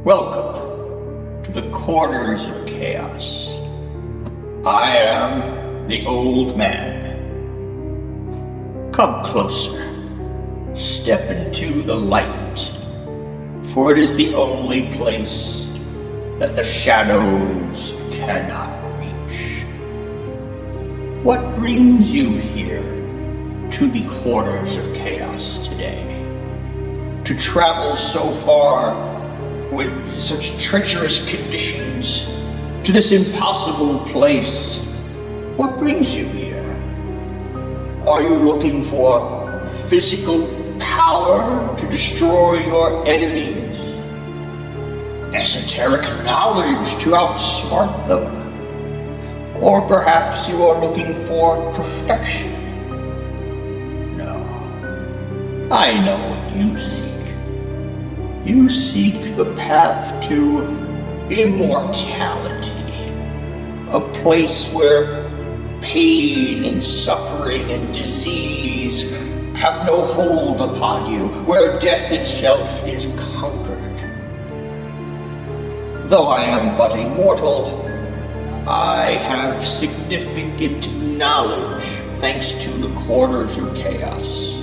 Welcome to the Corners of Chaos. I am the Old Man. Come closer. Step into the light, for it is the only place that the shadows cannot reach. What brings you here to the Corners of Chaos today? To travel so far with such treacherous conditions to this impossible place? What brings you here? Are you looking for physical power to destroy your enemies? Esoteric knowledge to outsmart them? Or perhaps you are looking for perfection? No. I know what you seek. You seek the path to immortality. A place where pain and suffering and disease have no hold upon you, where death itself is conquered. Though I am but a mortal, I have significant knowledge thanks to the Corners of Chaos.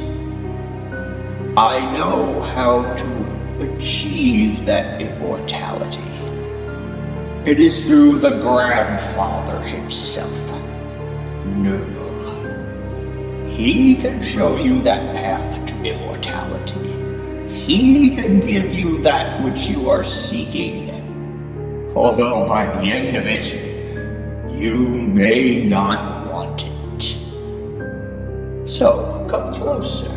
I know how to achieve that immortality. It is through the grandfather himself, Nurgle. He can show you that path to immortality. He can give you that which you are seeking. Although by the end of it, you may not want it. So come closer,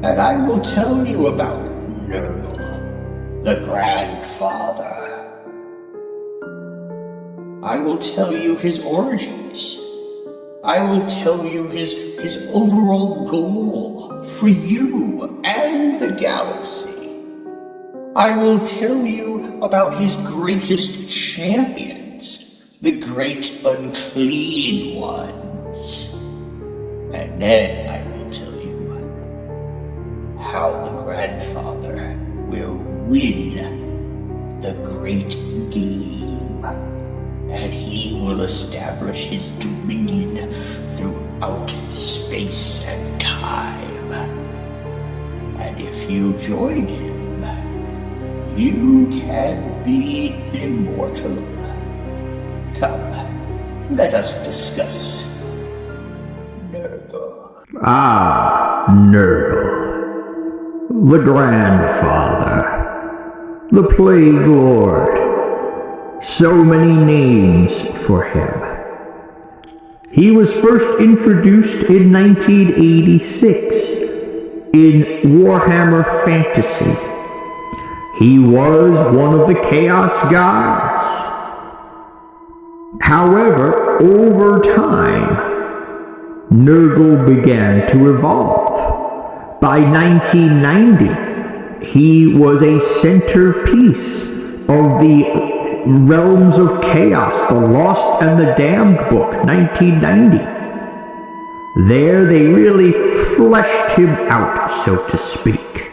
and I will tell you about Nurgle, the grandfather. I will tell you his origins. I will tell you his overall goal for you and the galaxy. I will tell you about his greatest champions, the Great Unclean Ones. And then I will tell you how the grandfather will win the great game, and he will establish his dominion throughout space and time. And if you join him, you can be immortal. Come, let us discuss Nurgle. Nurgle. The grandfather, the Plague Lord, so many names for him. He was first introduced in 1986 in Warhammer Fantasy. He was one of the Chaos Gods. However, over time, Nurgle began to evolve. By 1990, he was a centerpiece of the Realms of Chaos, the Lost and the Damned book, 1990. There they really fleshed him out, so to speak.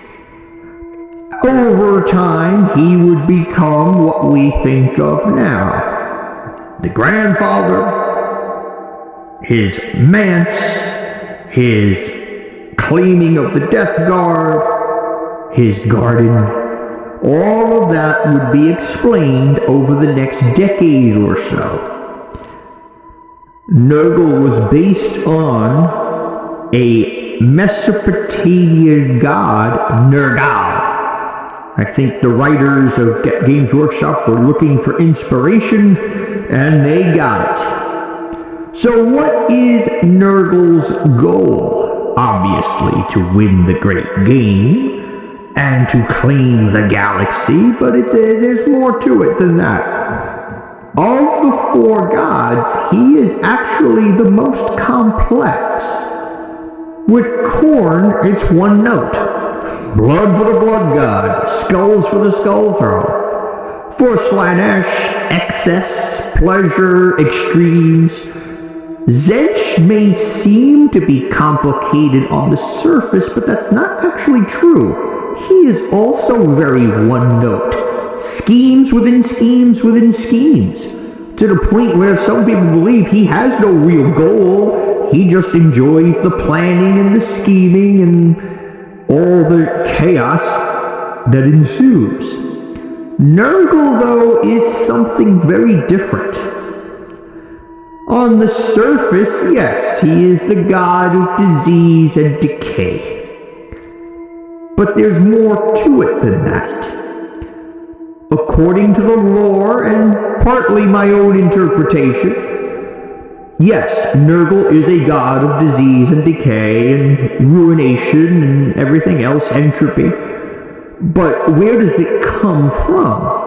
Over time, he would become what we think of now. The grandfather, his manse, his claiming of the Death Guard, his garden, all of that would be explained over the next decade or so. Nurgle was based on a Mesopotamian god, Nergal. I think the writers of Games Workshop were looking for inspiration, and they got it. So what is Nurgle's goal? Obviously, to win the great game and to claim the galaxy, but there's more to it than that. Of the four gods, he is actually the most complex. With Khorne, it's one note. Blood for the blood god, skulls for the skull throne. For Slaanesh, excess, pleasure, extremes. Tzeentch may seem to be complicated on the surface, but that's not actually true. he is also very one note. Schemes within schemes within schemes. To the point where some people believe he has no real goal. He just enjoys the planning and the scheming and all the chaos that ensues. Nurgle, though, is something very different. On the surface, yes, he is the god of disease and decay. But there's more to it than that. According to the lore, and partly my own interpretation, yes, Nurgle is a god of disease and decay and ruination and everything else, entropy. But where does it come from?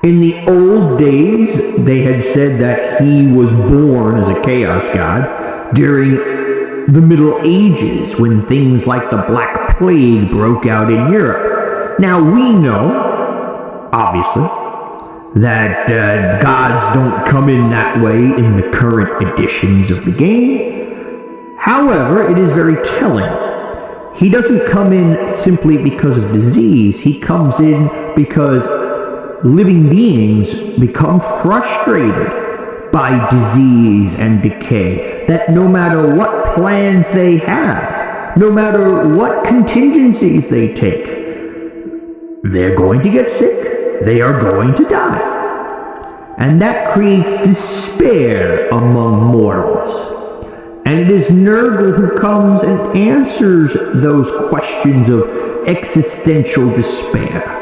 In the old days, they had said that he was born as a chaos god during the Middle Ages, when things like the Black Plague broke out in Europe. Now we know, obviously, that gods don't come in that way in the current editions of the game. However, it is very telling. He doesn't come in simply because of disease. He comes in because living beings become frustrated by disease and decay, that no matter what plans they have, no matter what contingencies they take, they're going to get sick, they are going to die. And that creates despair among mortals. And it is Nurgle who comes and answers those questions of existential despair.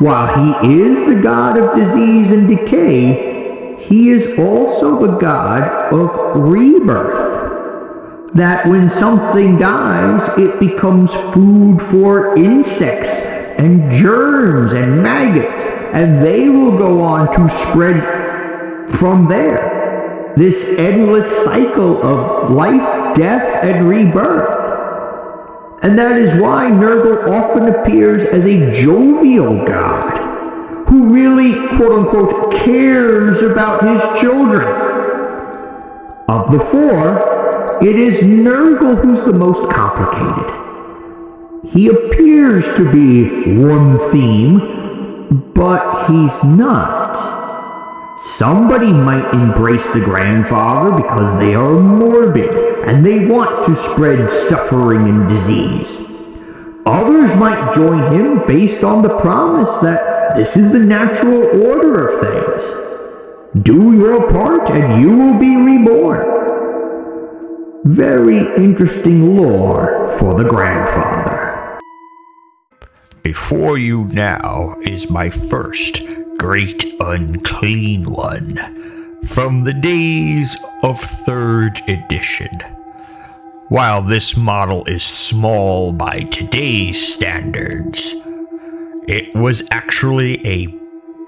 While he is the god of disease and decay, he is also the god of rebirth. That when something dies, it becomes food for insects and germs and maggots, and they will go on to spread from there. This endless cycle of life, death, and rebirth. And that is why Nurgle often appears as a jovial god, who really, quote-unquote, cares about his children. Of the four, it is Nurgle who's the most complicated. He appears to be one theme, but he's not. Somebody might embrace the grandfather because they are morbid and they want to spread suffering and disease. Others might join him based on the promise that this is the natural order of things. Do your part and you will be reborn. Very interesting lore for the grandfather. Before you now is my first Great Unclean One from the days of 3rd edition. While this model is small by today's standards, it was actually a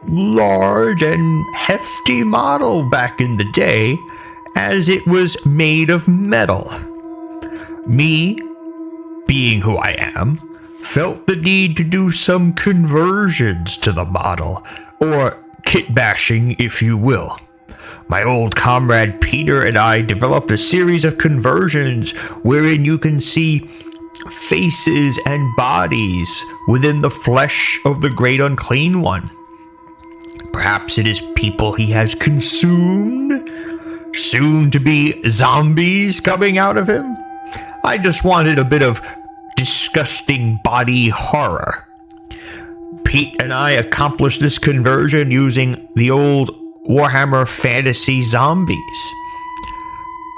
large and hefty model back in the day, as it was made of metal. Me, being who I am, felt the need to do some conversions to the model, or kit bashing if you will. My old comrade Peter and I developed a series of conversions wherein you can see faces and bodies within the flesh of the Great Unclean One. Perhaps it is people he has consumed, soon to be zombies coming out of him. I just wanted a bit of disgusting body horror. Pete and I accomplished this conversion using the old Warhammer Fantasy zombies.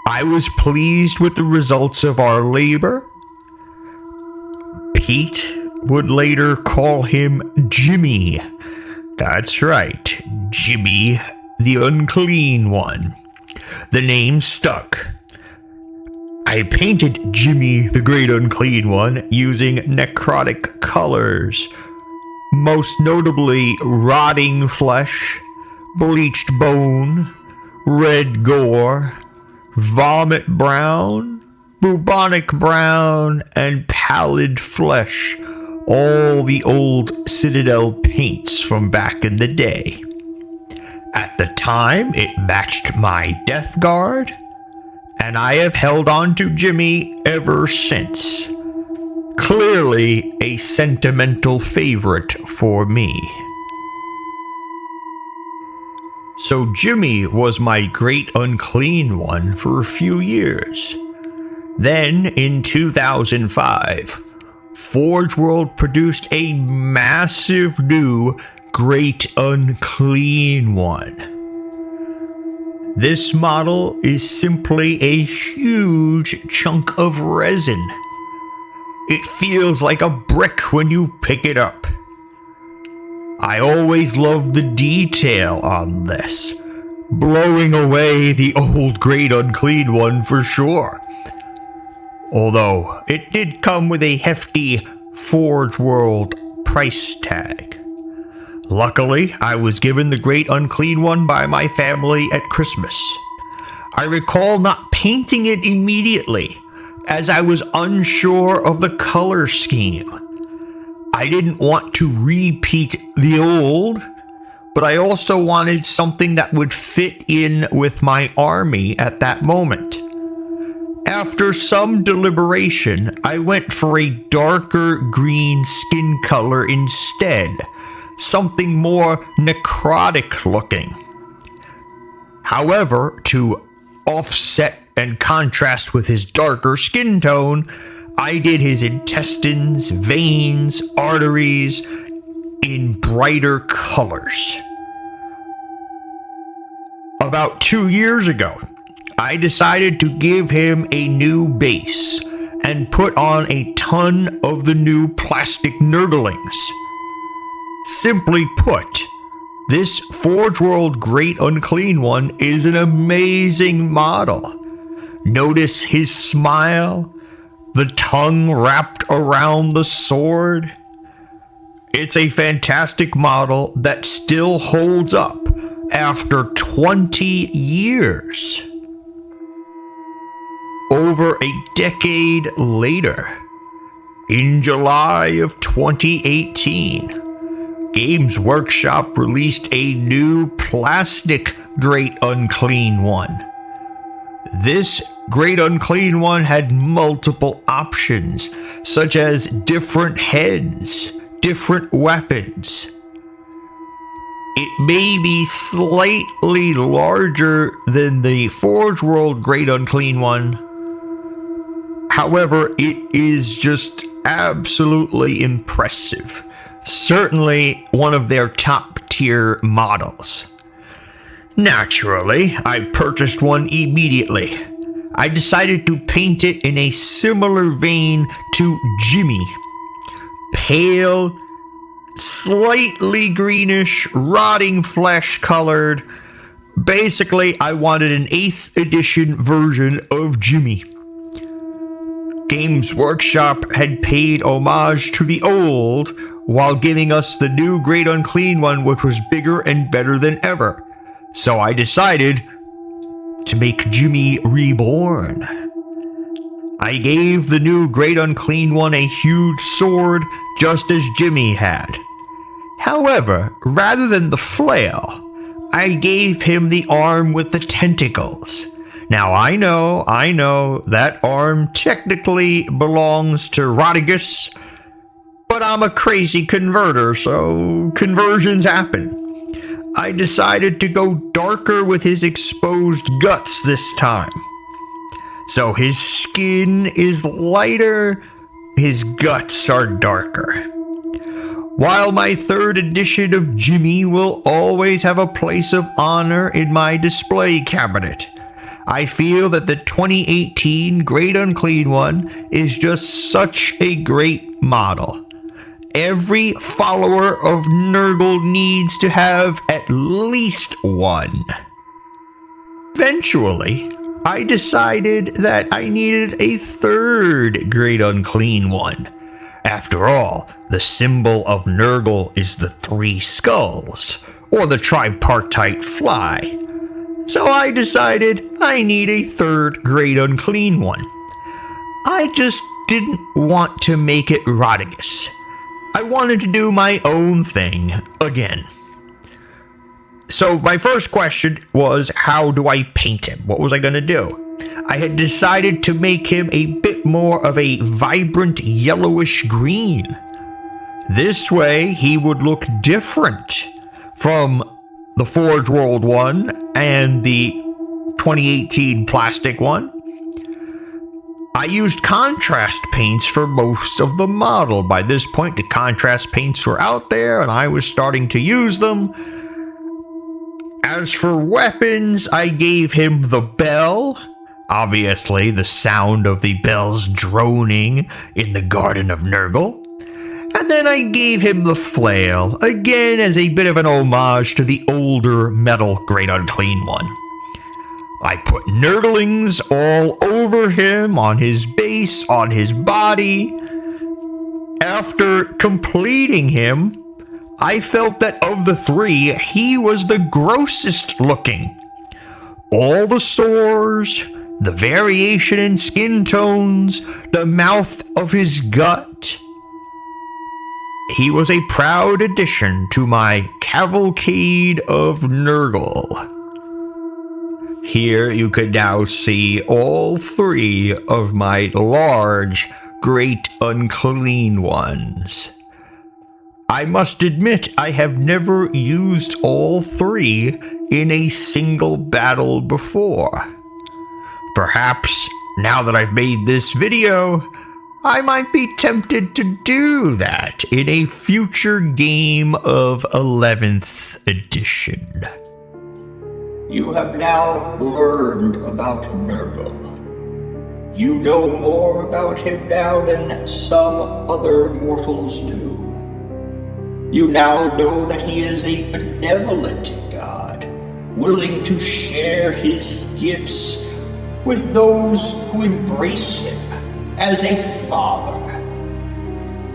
I was pleased with the results of our labor. Pete would later call him Jimmy. That's right, Jimmy the Unclean One. The name stuck. I painted Jimmy the Great Unclean One using necrotic colors, most notably rotting flesh, bleached bone, red gore, vomit brown, bubonic brown, and pallid flesh, all the old Citadel paints from back in the day. At the time, it matched my Death Guard, and I have held on to Jimmy ever since. clearly a sentimental favorite for me. So Jimmy was my Great Unclean One for a few years. Then, in 2005, Forge World produced a massive new Great Unclean One. This model is simply a huge chunk of resin. It feels like a brick when you pick it up. I always loved the detail on this, blowing away the old Great Unclean One for sure. Although it did come with a hefty Forge World price tag. Luckily, I was given the Great Unclean One by my family at Christmas. I recall not painting it immediately, as I was unsure of the color scheme. I didn't want to repeat the old, but I also wanted something that would fit in with my army at that moment. After some deliberation, I went for a darker green skin color instead, something more necrotic looking. However, to offset and contrast with his darker skin tone, I did his intestines, veins, arteries in brighter colors. About 2 years ago, I decided to give him a new base and put on a ton of the new plastic Nurglings. Simply put, this Forge World Great Unclean One is an amazing model. Notice his smile, the tongue wrapped around the sword. It's a fantastic model that still holds up after 20 years. Over a decade later, in July of 2018, Games Workshop released a new plastic Great Unclean One. This Great Unclean One had multiple options, such as different heads, different weapons. It may be slightly larger than the Forge World Great Unclean One. However, it is just absolutely impressive. Certainly one of their top tier models. Naturally, I purchased one immediately. I decided to paint it in a similar vein to Jimmy. Pale, slightly greenish, rotting flesh colored. Basically, I wanted an 8th edition version of Jimmy. Games Workshop had paid homage to the old while giving us the new Great Unclean One, which was bigger and better than ever. So I decided to make Jimmy reborn. I gave the new Great Unclean One a huge sword, just as Jimmy had. However, rather than the flail, I gave him the arm with the tentacles. Now I know, that arm technically belongs to Rodigus, but I'm a crazy converter, so conversions happen. I decided to go darker with his exposed guts this time. So his skin is lighter, his guts are darker. While my 3rd edition of Jimmy will always have a place of honor in my display cabinet, I feel that the 2018 Great Unclean One is just such a great model. Every follower of Nurgle needs to have at least one. Eventually, I decided that I needed a 3rd Great Unclean One. After all, the symbol of Nurgle is the 3 skulls, or the tripartite fly. So I decided I need a 3rd Great Unclean One. I just didn't want to make it Rodigus. I wanted to do my own thing again. So my first question was, how do I paint him? What was I going to do? I had decided to make him a bit more of a vibrant yellowish green. This way, he would look different from the Forge World one and the 2018 plastic one. I used contrast paints for most of the model. By this point, the contrast paints were out there and I was starting to use them. As for weapons, I gave him the bell. Obviously, the sound of the bells droning in the Garden of Nurgle. And then I gave him the flail, again as a bit of an homage to the older metal Great Unclean One. I put Nurglings all over him, on his base, on his body. After completing him, I felt that of the three, he was the grossest looking. All the sores, the variation in skin tones, the mouth of his gut. He was a proud addition to my cavalcade of Nurgle. Here you can now see all three of my large, Great Unclean Ones. I must admit, I have never used all three in a single battle before. Perhaps, now that I've made this video, I might be tempted to do that in a future game of 11th edition. You have now learned about Nurgle. You know more about him now than some other mortals do. You now know that he is a benevolent god, willing to share his gifts with those who embrace him as a father.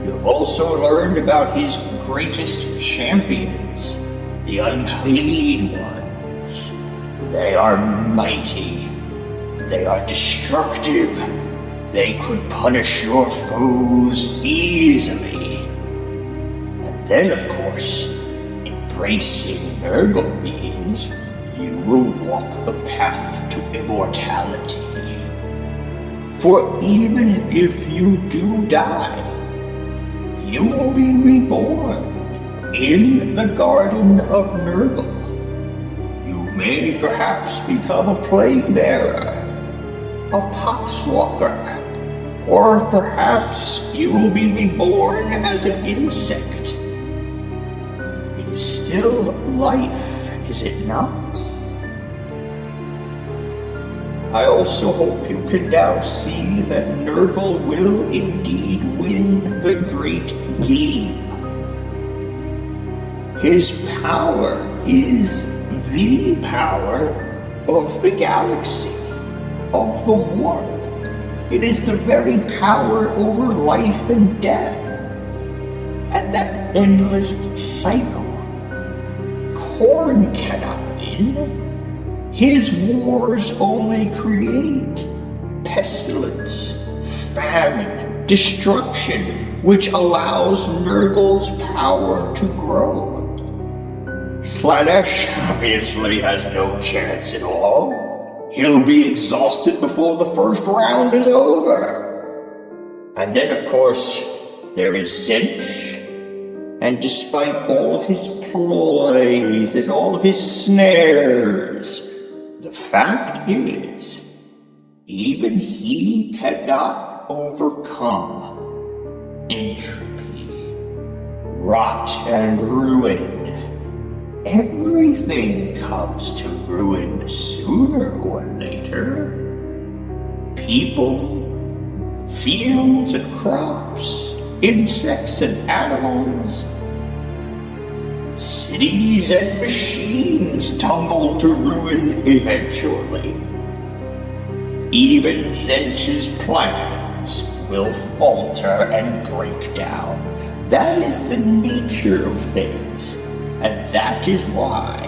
You have also learned about his greatest champions, the Unclean Ones. They are mighty. They are destructive. They could punish your foes easily. And then, of course, embracing Nurgle means you will walk the path to immortality. For even if you do die, you will be reborn in the Garden of Nurgle. You may perhaps become a plague bearer, a poxwalker, or perhaps you will be reborn as an insect. It is still life, is it not? I also hope you can now see that Nurgle will indeed win the great game. His power is the power of the galaxy, of the warp. It is the very power over life and death, and that endless cycle. Khorne cannot win. His wars only create pestilence, famine, destruction, which allows Nurgle's power to grow. Slaanesh obviously has no chance at all. He'll be exhausted before the first round is over. And then, of course, there is Zinch. And despite all of his ploys and all of his snares, the fact is, even he cannot overcome entropy, rot, and ruin. Everything comes to ruin sooner or later. People, fields and crops, insects and animals, cities and machines tumble to ruin eventually. Even Zench's plans will falter and break down. That is the nature of things, and that is why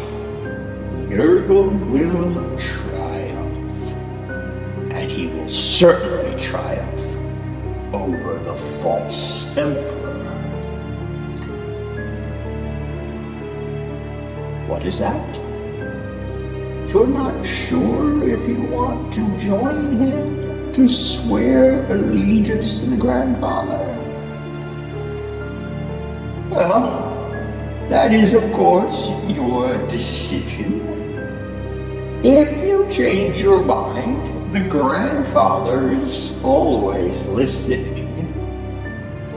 Nurgle will triumph. And he will certainly triumph over the false emperor. What is that? you're not sure if you want to join him to swear allegiance to the Grandfather? Well, that is, of course, your decision. If you change your mind, the Grandfather is always listening,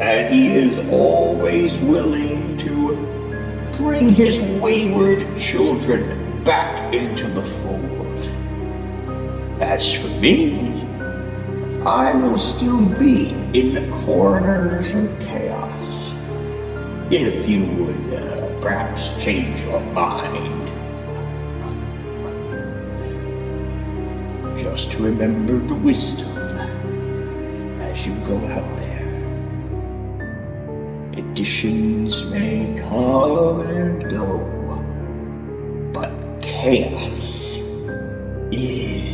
and he is always willing to bring his wayward children back into the fold. As for me, I will still be in the corners of chaos. If you would perhaps change your mind. Just remember the wisdom as you go out there. Editions may come and go, but chaos is